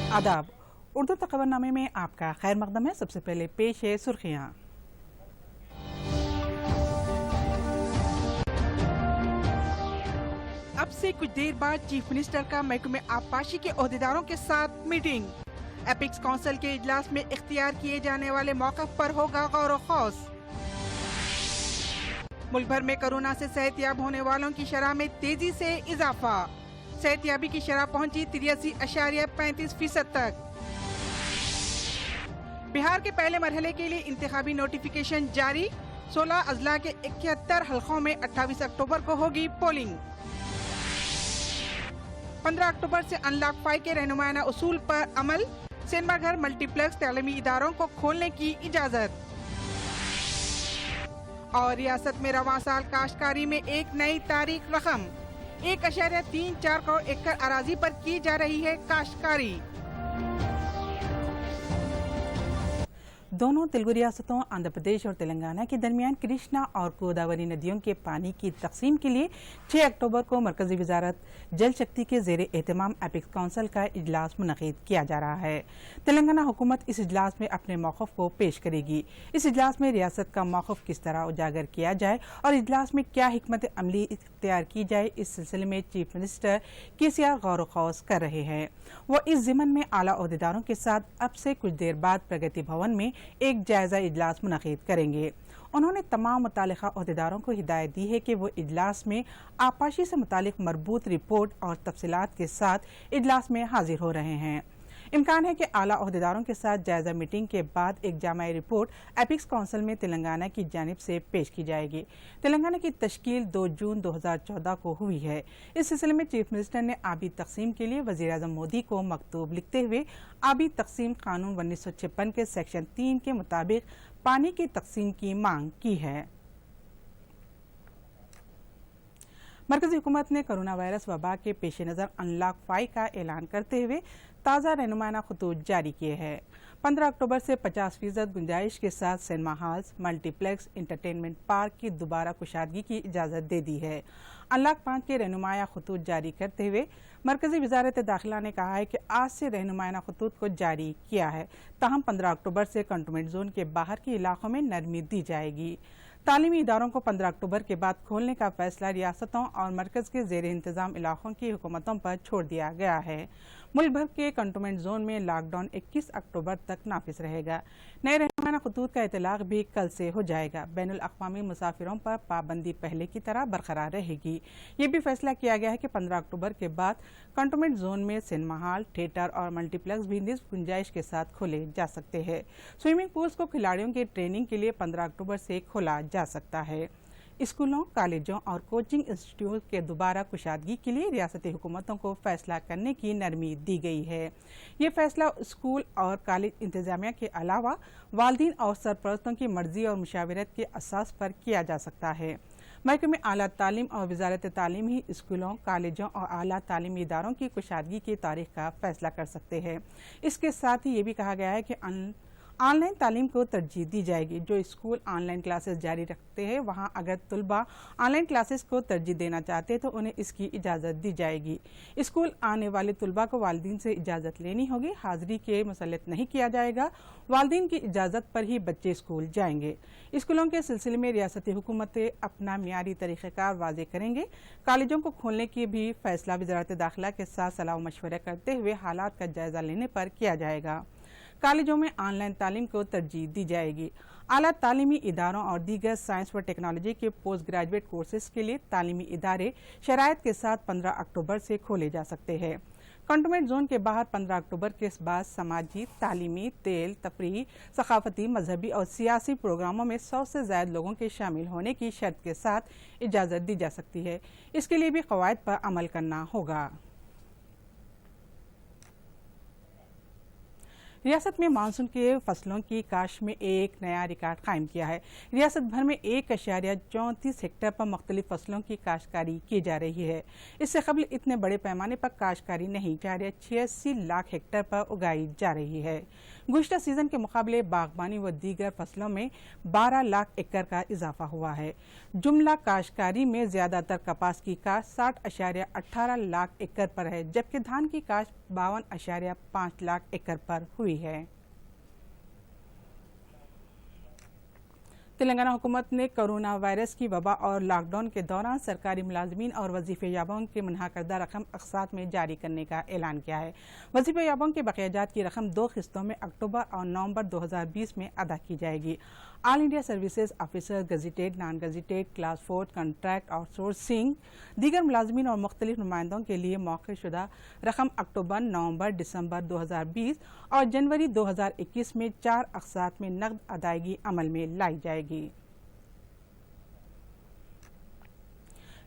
आदाब। उर्दू खबरनामे में आपका खैर मकदम है। सबसे पहले पेश है सुर्खियां। अब से कुछ देर बाद चीफ मिनिस्टर का महकमे आबपाशी के ओहदेदारों के साथ मीटिंग। एपिक्स काउंसिल के इजलास में इख्तियार किए जाने वाले मौक़िफ़ पर होगा गौर व खौस। मुल्क भर में कोरोना से सेहतयाब होने वालों की शरह में तेजी से इजाफा। सेहतयाबी की शरह पहुंची 83.35% तक। बिहार के पहले मरहले के लिए इंतखाबी नोटिफिकेशन जारी। 16 अजला के 71 हल्कों में 28 अक्टूबर को होगी पोलिंग। 15 अक्टूबर से अनलॉक 5 के रहनुमाना उसूल पर अमल। सिनेमा घर, मल्टीप्लेक्स, तालीमी इदारों को खोलने की इजाजत। और रियासत में रवां साल काश्तकारी में एक नई तारीख रकम। 1.34 करोड़ एकड़ अराजी पर की जा रही है काश्तकारी। दोनों तेलुगु रियासतों आंध्र प्रदेश और तेलंगाना के दरमियान कृष्णा और गोदावरी नदियों के पानी की तकसीम के लिए 6 अक्टूबर को मरकजी वजारत जल शक्ति के जेर एहतमाम एपिक्स काउंसिल का इजलास मुनक़िद किया जा रहा है। तेलंगाना हुकूमत इस इजलास में अपने मौक़िफ़ को पेश करेगी। इस इजलास में रियासत का मौक़िफ़ किस तरह उजागर किया जाए और इजलास में क्या हिकमत अमली इख्तियार की जाए, इस सिलसिले में चीफ मिनिस्टर KCR गौर खौस कर रहे हैं। वो इस ज़िमन में आला ओहदेदारों के साथ अब से कुछ देर बाद प्रगति भवन में एक जायजा इजलास मुनक़िद करेंगे। उन्होंने तमाम मुतालिका ओहदेदारों को हिदायत दी है कि वो इजलास में आबपाशी से मुतालिक मरबूत रिपोर्ट और तफसीलात के साथ इजलास में हाजिर हो रहे हैं। इम्कान है कि आला ओहदेदारों के साथ जायजा मीटिंग के बाद एक जामाई रिपोर्ट एपिक्स काउंसिल में तेलंगाना की जानिब से पेश की जाएगी। तेलंगाना की तश्कील 2 जून 2014 को हुई है। इस सिलसिले में चीफ मिनिस्टर ने आबी तकसीम के लिए वज़ीर आज़म मोदी को मकतूब लिखते हुए आबी तकसीम कानून 1956 के सेक्शन 3 के मुताबिक पानी की तकसीम की मांग की है। मरकजी हुकूमत ने कोरोना वायरस वबा के पेश नज़र अनलॉक 5 का ऐलान करते हुए ताज़ा रहनुमाना खतूत जारी किए हैं। 15 अक्टूबर से 50% गुंजाइश के साथ cinema halls, multiplex, entertainment park की दोबारा कुशादगी की इजाज़त दे दी है। अनलॉक 5 के रहनुमाया खतूत जारी करते हुए मरकजी वजारत दाखिला ने कहा है कि आज से रहनुमाया खतूत को जारी किया है, ताहम 15 अक्टूबर से कंटेनमेंट जोन के बाहर के इलाकों में नरमी दी जाएगी। तालीमी इदारों को 15 अक्टूबर के बाद खोलने का फैसला रियासतों और मरकज के जेर इंतजाम इलाकों की हुकूमतों पर छोड़ दिया गया है। मुल्क भर के कंटेनमेंट जोन में लॉकडाउन 21 अक्टूबर तक नाफिज रहेगा। नए रहनुमाना खतूत का इतलाक भी कल से हो जाएगा। बैनुल अक़वामी मुसाफिरों पर पाबंदी पहले की तरह बरकरार रहेगी। ये भी फैसला किया गया है कि 15 अक्टूबर के बाद कंटेनमेंट जोन में सिनेमा हॉल, थिएटर और मल्टीप्लेक्स भी निस्फ गुंजाइश के साथ खोले जा सकते हैं। स्विमिंग पूल्स को खिलाड़ियों की ट्रेनिंग के लिए 15 अक्टूबर से खोला जा सकता है। स्कूलों, कॉलेजों और कोचिंग इंस्टीट्यूट के दोबारा कुशादगी के लिए रियासती हुकूमतों को फैसला करने की नरमी दी गई है। ये फैसला स्कूल और कॉलेज इंतजामिया के अलावा वालिदैन और सरपरस्तों की मर्जी और मुशावरत के असास पर किया जा सकता है। महकमे आला तालीम और वजारत तालीम ही स्कूलों, कॉलेजों और आला तालीमी इदारों की कुशादगी की तारीख का फैसला कर सकते हैं। इसके साथ ही ये भी कहा गया है कि ऑनलाइन तालीम को तरजीह दी जाएगी। जो स्कूल ऑनलाइन क्लासेस जारी रखते हैं, वहां अगर तलबा ऑनलाइन क्लासेस को तरजीह देना चाहते हैं तो उन्हें इसकी इजाज़त दी जाएगी। स्कूल आने वाले तलबा को वालिदैन से इजाज़त लेनी होगी। हाजिरी के मुसल्लत नहीं किया जाएगा। वालिदैन की इजाज़त पर ही बच्चे स्कूल जाएंगे। स्कूलों के सिलसिले में रियासती हुकूमतें अपना मियारी तरीक़ेकार वाज़े करेंगे। कॉलेजों को खोलने की भी फैसला वज़ारत दाखिला के साथ सलाह मशवरा करते हुए हालात का जायज़ा लेने पर किया जाएगा। कॉलेजों में ऑनलाइन तालीम को तरजीह दी जाएगी। आला तालीमी इदारों और दीगर साइंस व टेक्नोलॉजी के पोस्ट ग्रेजुएट कोर्सेज के लिए तालीमी इदारे शराइत के साथ 15 अक्टूबर से खोले जा सकते हैं। कंटेनमेंट जोन के बाहर 15 अक्टूबर के बाद समाजी, तालीमी, तेल, तफरीही, सकाफती, मजहबी और सियासी प्रोग्रामों में 100 से ज़्यादा लोगों के शामिल होने की शर्त के साथ इजाज़त दी जा सकती है। इसके लिए भी क़वायद पर अमल करना होगा। रियासत में मानसून के फसलों की काश्त में एक नया रिकॉर्ड कायम किया है। रियासत भर में 1.34 हेक्टेयर पर मुख्तलिफ फसलों की काश्तकारी की जा रही है। इससे कबल इतने बड़े पैमाने पर काश्तकारी नहीं, 4.86 लाख हेक्टेयर पर उगाई जा रही है। गुज़िश्ता सीजन के मुकाबले बागबानी व दीगर फसलों में 12 लाख एकड़ का इजाफा हुआ है। जुमला काश्तकारी में ज़्यादातर कपास की काश्त 60.18 लाख एकड़ पर है, जबकि धान की काश्त 52.5 लाख एकड़ पर हुई है। तेलंगाना हुकूमत ने कोरोना वायरस की वबा और लॉकडाउन के दौरान सरकारी मुलाजमीन और वजीफे याबों के मुनहा करदा रकम अक़सात में जारी करने का ऐलान किया है। वजीफे याबों के बक़ियाजात की रकम 2 किस्तों में अक्टूबर और नवंबर 2020 में अदा की जाएगी। All India services officer, gazetted, non gazetted, class 4, contract, outsourcing, दीगर मुलाजमीन और मुख्तलिफ नुमाइंदों के लिए मौक़ूफ़शुदा रकम अक्टूबर, नवंबर, दिसंबर 2020 और जनवरी 2021 में 4 अक़सात में नकद अदायगी अमल में लाई जाएगी।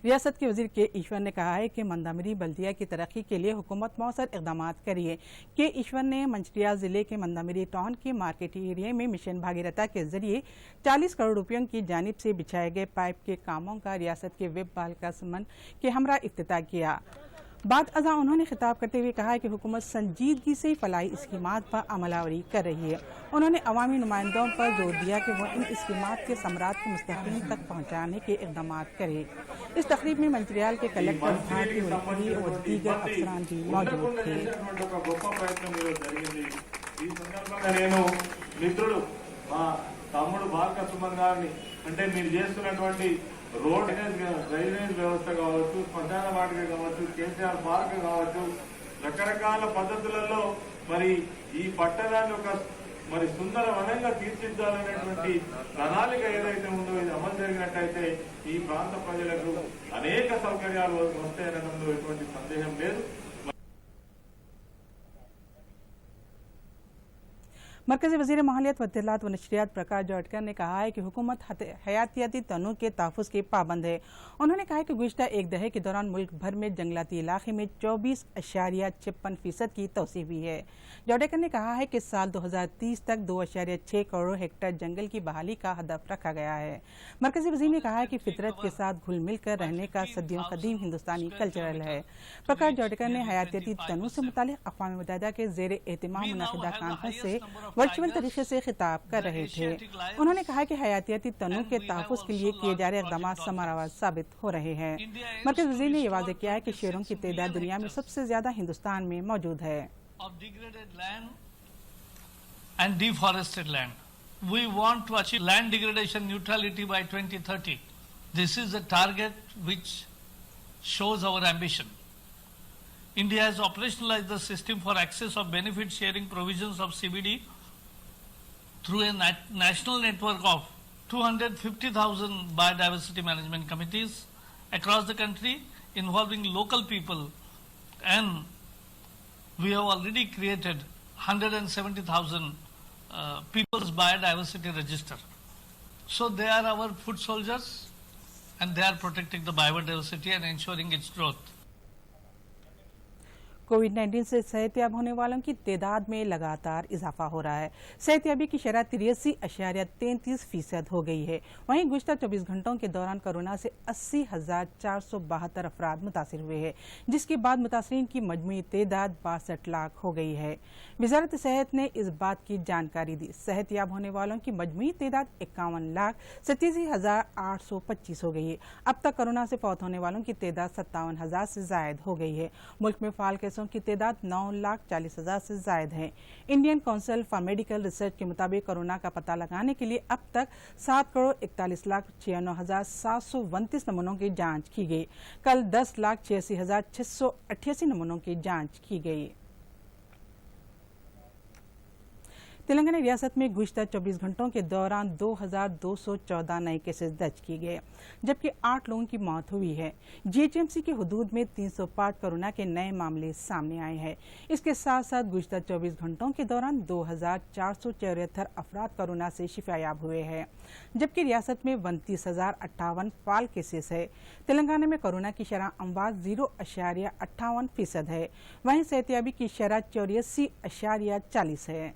रियासत के वज़ीर के ईश्वर ने कहा है कि मंदामिरी बल्दिया की तरक्की के लिए हुकूमत मौसर इक़दामात करी है। के ईश्वर ने मंचिलिया ज़िले के मंदामिरी टाउन के मार्केट एरिया में मिशन भागीरथा के जरिए 40 करोड़ रुपयों की जानिब से बिछाए गए पाइप के कामों का रियासत के वेब बालका समन के हमरा इफ्तिताह किया। बाद अज़ा उन्होंने खिताब करते हुए कहा कि हुकूमत संजीदगी से फलाही स्कीमात पर अमलावरी कर रही है। उन्होंने अवामी नुमाइंदों पर जोर दिया कि वो इन स्कीमात के समरात को मुस्तक़ीम तक पहुँचाने के इक़दामात करें। इस तकरीब में मंचिलियाल के कलेक्टर भारती मिलिट्री और दीगर अफसरान भी मौजूद थे। రోడ్ డ్రైనేజ్ వ్యవస్థ కావచ్చు, శ్మశాన వాటిక కావచ్చు, కేసీఆర్ పార్క్ కావచ్చు, రకరకాల పద్ధతులలో మరి ఈ పట్టణాన్ని ఒక మరి సుందర వనంగా తీర్చిదిద్దాలనేటువంటి ప్రణాళిక ఏదైతే ఉందో ఇది అమలు జరిగినట్టయితే ఈ ప్రాంత ప్రజలకు అనేక సౌకర్యాలు వస్తాయనడంలో ఎటువంటి సందేహం లేదు। मरकज़ी वज़ीर माहौलियात व इत्तलात व नशरियात प्रकाश जावड़ेकर ने कहा है कि हुकूमत हयातियाती तनों के तहफ़्फ़ुज़ की पाबंद है। उन्होंने कहा कि गुज़िश्ता एक दहाई के दौरान मुल्क भर में जंगलाती इलाके में 24.56% की तोसी हुई है। जावड़ेकर ने कहा है कि साल 2030 तक 2.6 करोड़ हेक्टेयर जंगल की बहाली का हदफ रखा गया है। मरकज़ी वज़ीर ने कहा है कि फितरत के साथ घुल मिल कर रहने का सदियों कदीम हिंदुस्तानी कल्चरल है। प्रकाश जावड़ेकर ने हयातियाती तनों से मुतालिक अक़वाम मुत्तहिदा के ज़ेर एहतिमाम मुनाक़िदा कॉन्फ्रेंस से वर्चुअल तरीके से खिताब कर रहे थे। उन्होंने कहा कि हयातियाती तनों के तहफ़्फ़ुज़ के लिए किए जा रहे इक़दामात समारावार साबित हो रहे हैं। मरकज़ी वज़ीर ने ये वाज़ेह किया है कि शेरों की तादाद दुनिया में सबसे ज़्यादा हिंदुस्तान में मौजूद है। Of degraded land and deforested land. We want to achieve land degradation neutrality by 2030. This is a target which shows our ambition. India has operationalized the system for access of benefit sharing provisions of CBD through a national network of 250,000 biodiversity management committees across the country involving local people, and we have already created 170,000 people's biodiversity register. So they are our foot soldiers and they are protecting the biodiversity and ensuring its growth. कोविड-19 से सेहतयाब होने वालों की तादाद में लगातार इजाफा हो रहा है। सेहतयाबी की शरह 83.33% हो गई है। वहीं गुज़िश्ता 24 घंटों के दौरान कोरोना से 80,472 अफराद मुतासिर हुए हैं, जिसके बाद मुतासरीन की मजमूई तादाद 62 लाख हो गई है। वज़ारत सेहत ने इस बात की जानकारी दी। सेहतयाब होने वालों की मजमूई तादाद 51,87,825 हो गई है। अब तक कोरोना से फौत होने वालों की तादाद 57,000 से ज़ायद हो गई है। मुल्क में फाल केसों की तादाद 9,40,000 से ज़ायद है। Indian council for medical research के मुताबिक कोरोना का पता लगाने के लिए अब तक 7,41,96,729 नमूनों की जांच की गई। कल 10,86,688 नमूनों की जांच की गई। तेलंगाना रियासत में गुज़िश्ता 24 घंटों के दौरान 2,214 नए केसेस दर्ज किए गए, जबकि 8 लोगों की मौत हुई है। जीएचएमसी के हुदूद में 305 कोरोना के नए मामले सामने आए हैं। इसके साथ साथ गुज़िश्ता 24 घंटों के दौरान 2,474 अफराद कोरोना से शिफायाब हुए हैं, जबकि रियासत में 29,058 फाल केसेस है। तेलंगाना में कोरोना की शरह अमवात 0.58% है। वहीं सेहतयाबी की शरह 84.40 है।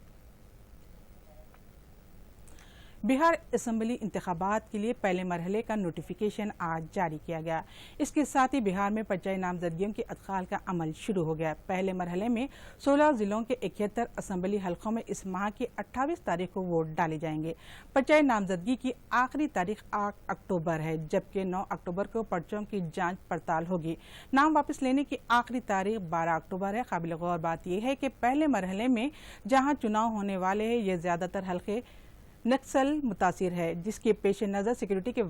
بہار اسمبلی انتخابات کے لیے پہلے مرحلے کا نوٹیفیکیشن آج جاری کیا گیا۔ اس کے ساتھ ہی بہار میں پرچہ نامزدگیوں کے ادخال کا عمل شروع ہو گیا۔ پہلے مرحلے میں 16 ضلعوں کے 71 اسمبلی حلقوں میں اس ماہ کی 28 تاریخ کو ووٹ ڈالے جائیں گے۔ پرچہ نامزدگی کی آخری تاریخ 8 اکتوبر ہے، جبکہ 9 اکتوبر کو پرچوں کی جانچ پڑتال ہوگی۔ نام واپس لینے کی آخری تاریخ 12 اکتوبر ہے۔ قابل غور بات یہ ہے کہ پہلے مرحلے میں جہاں چناؤ ہونے والے ہیں، یہ زیادہ تر حلقے نکسل متاثر ہے، جس کے پیش نظر سیکیورٹی کے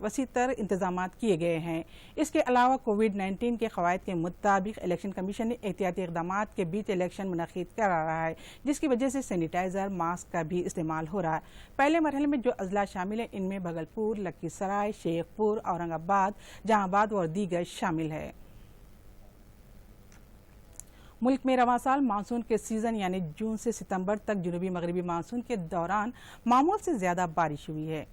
وسیع تر انتظامات کیے گئے ہیں۔ اس کے علاوہ کووڈ-19 کے قواعد کے مطابق الیکشن کمیشن نے احتیاطی اقدامات کے بیچ الیکشن منعقد کرا رہا ہے، جس کی وجہ سے سینیٹائزر، ماسک کا بھی استعمال ہو رہا ہے۔ پہلے مرحلے میں جو اضلاع شامل ہیں، ان میں بھاگلپور، لکھی سرائے، شیخ پور، اورنگ آباد، جہاں آباد اور دیگر شامل ہے۔ ملک میں رواں سال مانسون کے سیزن یعنی جون سے ستمبر تک جنوبی مغربی مانسون کے دوران معمول سے زیادہ بارش ہوئی ہے۔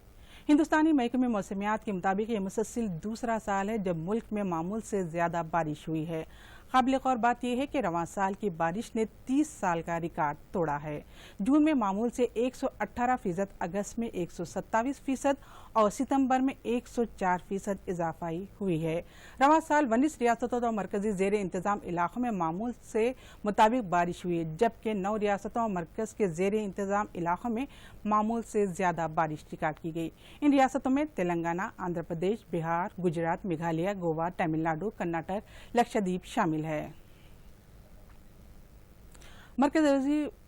ہندوستانی محکمہ موسمیات کے مطابق یہ مسلسل دوسرا سال ہے جب ملک میں معمول سے زیادہ بارش ہوئی ہے۔ قابل غور بات یہ ہے کہ رواں سال کی بارش نے 30 سال کا ریکارڈ توڑا ہے۔ جون میں معمول سے 118%، اگست میں 127% اور ستمبر میں 104% اضافہ ہوئی ہے۔ رواں سال 19 ریاستوں اور مرکزی زیر انتظام علاقوں میں معمول سے مطابق بارش ہوئی ہے، جبکہ 9 ریاستوں اور مرکز کے زیر انتظام علاقوں میں معمول سے زیادہ بارش ریکارڈ کی گئی۔ ان ریاستوں میں تلنگانہ، آندھرا پردیش، بہار، گجرات، میگھالیہ، گوا، تمل ناڈو، کرناٹک، لکشدیپ شامل ہے۔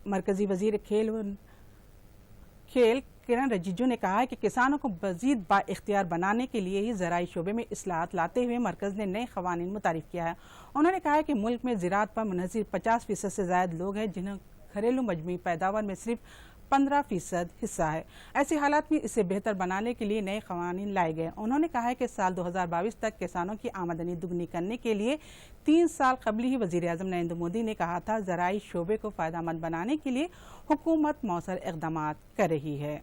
مرکزی وزیر کھیل کرن رجیجو نے کہا ہے کہ کسانوں کو مزید با اختیار بنانے کے لیے ہی زرعی شعبے میں اصلاحات لاتے ہوئے مرکز نے نئے قوانین متعارف کیا ہے۔ انہوں نے کہا ہے کہ ملک میں زراعت پر منحصر 50% سے زائد لوگ ہیں، جنہیں گھریلو مجموعی پیداوار میں صرف 15% حصہ ہے۔ ایسے حالات میں اسے بہتر بنانے کے لیے نئے قوانین لائے گئے۔ انہوں نے کہا ہے کہ سال 2022 تک کسانوں کی آمدنی دگنی کرنے کے لیے 3 سال قبل ہی وزیر اعظم نریندر مودی نے کہا تھا، زرعی شعبے کو فائدہ مند بنانے کے لیے حکومت مؤثر اقدامات کر رہی ہے۔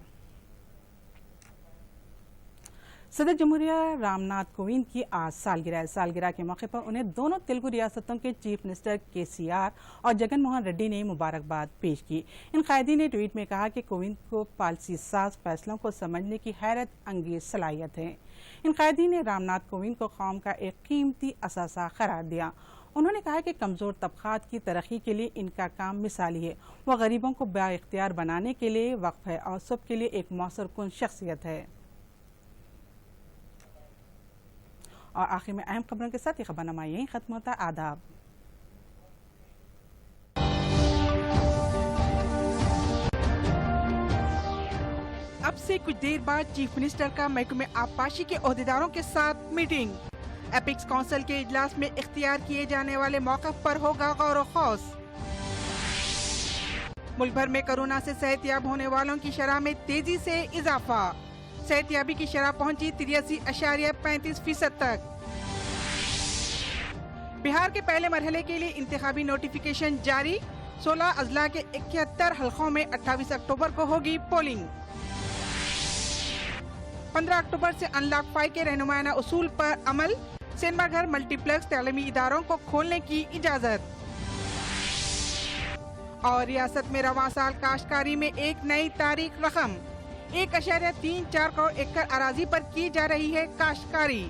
صدر جمہوریہ رام ناتھ کووند کی آج سالگرہ ہے۔ سالگرہ کے موقع پر انہیں دونوں تلگو ریاستوں کے چیف منسٹر KCR اور جگن موہن ریڈی نے مبارکباد پیش کی۔ ان قائدین نے ٹویٹ میں کہا کہ کووند کو پالیسی ساز فیصلوں کو سمجھنے کی حیرت انگیز صلاحیت ہے۔ ان قائدین نے رام ناتھ کووند کو قوم کا ایک قیمتی اثاثہ قرار دیا۔ انہوں نے کہا کہ کمزور طبقات کی ترقی کے لیے ان کا کام مثالی ہے۔ وہ غریبوں کو با اختیار بنانے کے لیے وقف ہے اور سب کے لیے ایک مؤثر کن شخصیت ہے۔ اور آخر میں اہم خبروں کے ساتھ یہ خبرنامہ یہیں ختم ہوتا ہے۔ آداب۔ اب سے کچھ دیر بعد چیف منسٹر کا محکمہ آبپاشی کے عہدیداروں کے ساتھ میٹنگ۔ ایپکس کونسل کے اجلاس میں اختیار کیے جانے والے موقف پر ہوگا غور و خوض۔ ملک بھر میں کورونا سے صحت یاب ہونے والوں کی شرح میں تیزی سے اضافہ۔ صحت یابی کی شرح پہنچی 83.35% تک۔ بہار کے پہلے مرحلے کے لیے انتخابی نوٹیفیکیشن جاری۔ 16 اضلاع کے 71 حلقوں میں 28 اکتوبر کو ہوگی پولنگ۔ 15 اکتوبر سے انلاک 5 کے رہنمائانہ اصول پر عمل۔ سینما گھر، ملٹی پلیکس، تعلیمی اداروں کو کھولنے کی اجازت۔ اور ریاست میں رواں سال کاشتکاری میں ایک نئی تاریخ رقم۔ 1.34 کروڑ ایکڑ اراضی پر کی جا رہی ہے کاشتکاری۔